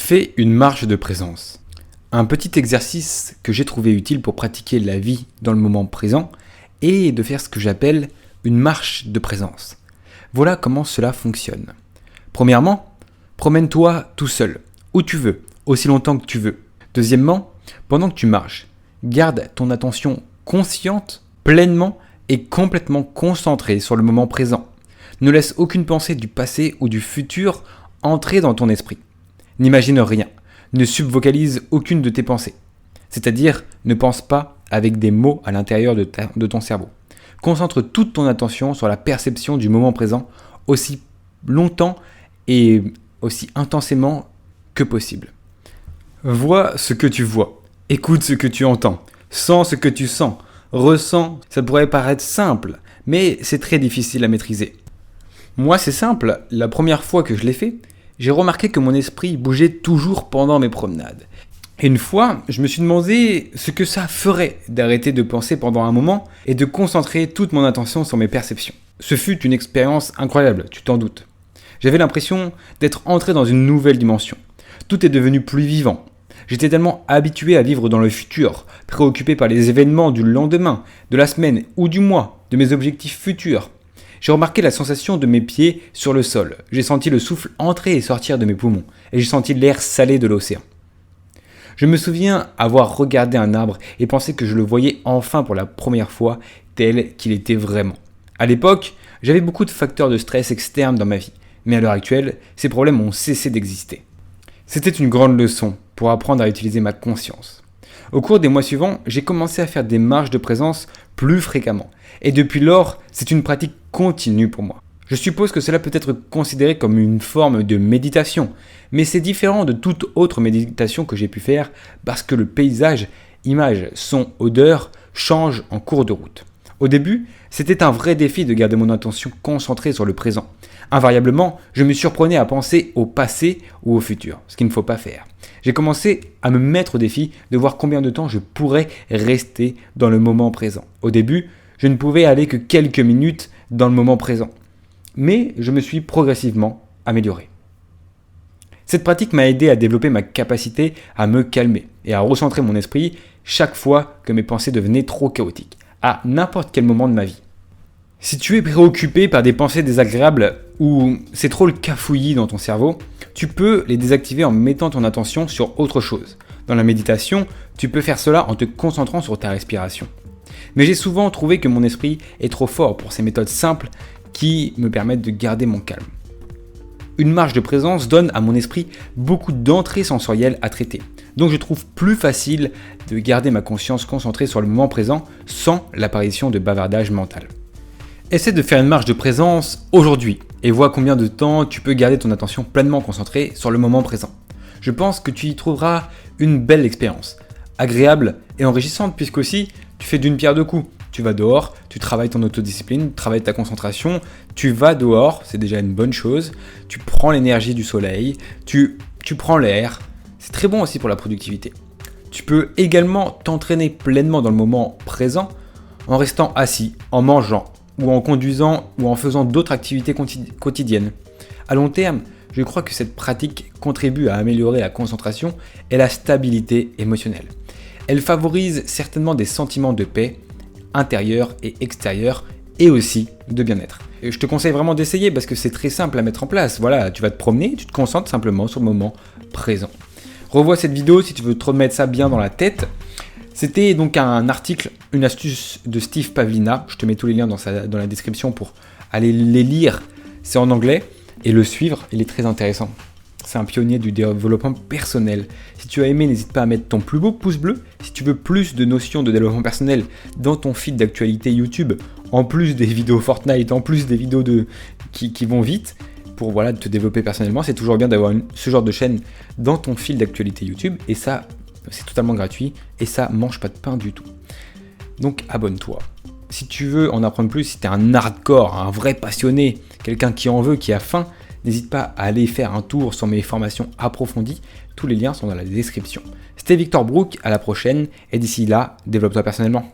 Fais une marche de présence. Un petit exercice que j'ai trouvé utile pour pratiquer la vie dans le moment présent est de faire ce que j'appelle une marche de présence. Voilà comment cela fonctionne. Premièrement, promène-toi tout seul, où tu veux, aussi longtemps que tu veux. Deuxièmement, pendant que tu marches, garde ton attention consciente, pleinement et complètement concentrée sur le moment présent. Ne laisse aucune pensée du passé ou du futur entrer dans ton esprit. N'imagine rien, ne subvocalise aucune de tes pensées. C'est-à-dire, ne pense pas avec des mots à l'intérieur de ton cerveau. Concentre toute ton attention sur la perception du moment présent aussi longtemps et aussi intensément que possible. Vois ce que tu vois, écoute ce que tu entends, sens ce que tu sens, ressens. Ça pourrait paraître simple, mais c'est très difficile à maîtriser. Moi, c'est simple, la première fois que je l'ai fait, j'ai remarqué que mon esprit bougeait toujours pendant mes promenades. Et une fois, je me suis demandé ce que ça ferait d'arrêter de penser pendant un moment et de concentrer toute mon attention sur mes perceptions. Ce fut une expérience incroyable, tu t'en doutes. J'avais l'impression d'être entré dans une nouvelle dimension. Tout est devenu plus vivant. J'étais tellement habitué à vivre dans le futur, préoccupé par les événements du lendemain, de la semaine ou du mois, de mes objectifs futurs. J'ai remarqué la sensation de mes pieds sur le sol. J'ai senti le souffle entrer et sortir de mes poumons. Et j'ai senti l'air salé de l'océan. Je me souviens avoir regardé un arbre et pensé que je le voyais enfin pour la première fois tel qu'il était vraiment. À l'époque, j'avais beaucoup de facteurs de stress externes dans ma vie. Mais à l'heure actuelle, ces problèmes ont cessé d'exister. C'était une grande leçon pour apprendre à utiliser ma conscience. Au cours des mois suivants, j'ai commencé à faire des marches de présence plus fréquemment. Et depuis lors, c'est une pratique continue pour moi. Je suppose que cela peut être considéré comme une forme de méditation, mais c'est différent de toute autre méditation que j'ai pu faire parce que le paysage, images, sons, odeurs changent en cours de route. Au début, c'était un vrai défi de garder mon attention concentrée sur le présent. Invariablement, je me surprenais à penser au passé ou au futur, ce qu'il ne faut pas faire. J'ai commencé à me mettre au défi de voir combien de temps je pourrais rester dans le moment présent. Au début, je ne pouvais aller que quelques minutes dans le moment présent. Mais je me suis progressivement amélioré. Cette pratique m'a aidé à développer ma capacité à me calmer et à recentrer mon esprit chaque fois que mes pensées devenaient trop chaotiques, à n'importe quel moment de ma vie. Si tu es préoccupé par des pensées désagréables ou c'est trop le cafouillis dans ton cerveau, tu peux les désactiver en mettant ton attention sur autre chose. Dans la méditation, tu peux faire cela en te concentrant sur ta respiration. Mais j'ai souvent trouvé que mon esprit est trop fort pour ces méthodes simples qui me permettent de garder mon calme. Une marche de présence donne à mon esprit beaucoup d'entrées sensorielles à traiter. Donc je trouve plus facile de garder ma conscience concentrée sur le moment présent sans l'apparition de bavardage mental. Essaie de faire une marche de présence aujourd'hui et vois combien de temps tu peux garder ton attention pleinement concentrée sur le moment présent. Je pense que tu y trouveras une belle expérience, agréable et enrichissante puisqu'aussi tu fais d'une pierre deux coups. Tu vas dehors, tu travailles ton autodiscipline, tu travailles ta concentration, tu vas dehors, c'est déjà une bonne chose, tu prends l'énergie du soleil, tu prends l'air, c'est très bon aussi pour la productivité. Tu peux également t'entraîner pleinement dans le moment présent en restant assis, en mangeant, ou en conduisant ou en faisant d'autres activités quotidiennes. À long terme, je crois que cette pratique contribue à améliorer la concentration et la stabilité émotionnelle. Elle favorise certainement des sentiments de paix, intérieurs et extérieurs, et aussi de bien-être. Et je te conseille vraiment d'essayer parce que c'est très simple à mettre en place. Voilà, tu vas te promener, tu te concentres simplement sur le moment présent. Revois cette vidéo si tu veux te remettre ça bien dans la tête. C'était donc un article, une astuce de Steve Pavlina. Je te mets tous les liens dans la description pour aller les lire. C'est en anglais et le suivre, il est très intéressant. C'est un pionnier du développement personnel. Si tu as aimé, n'hésite pas à mettre ton plus beau pouce bleu. Si tu veux plus de notions de développement personnel dans ton feed d'actualité YouTube, en plus des vidéos Fortnite, en plus des vidéos qui vont vite, pour te développer personnellement, c'est toujours bien d'avoir ce genre de chaîne dans ton fil d'actualité YouTube. Et ça, c'est totalement gratuit et ça mange pas de pain du tout. Donc abonne-toi. Si tu veux en apprendre plus, si tu es un hardcore, un vrai passionné, quelqu'un qui en veut, qui a faim, n'hésite pas à aller faire un tour sur mes formations approfondies. Tous les liens sont dans la description. C'était Victor Brook, à la prochaine et d'ici là, développe-toi personnellement.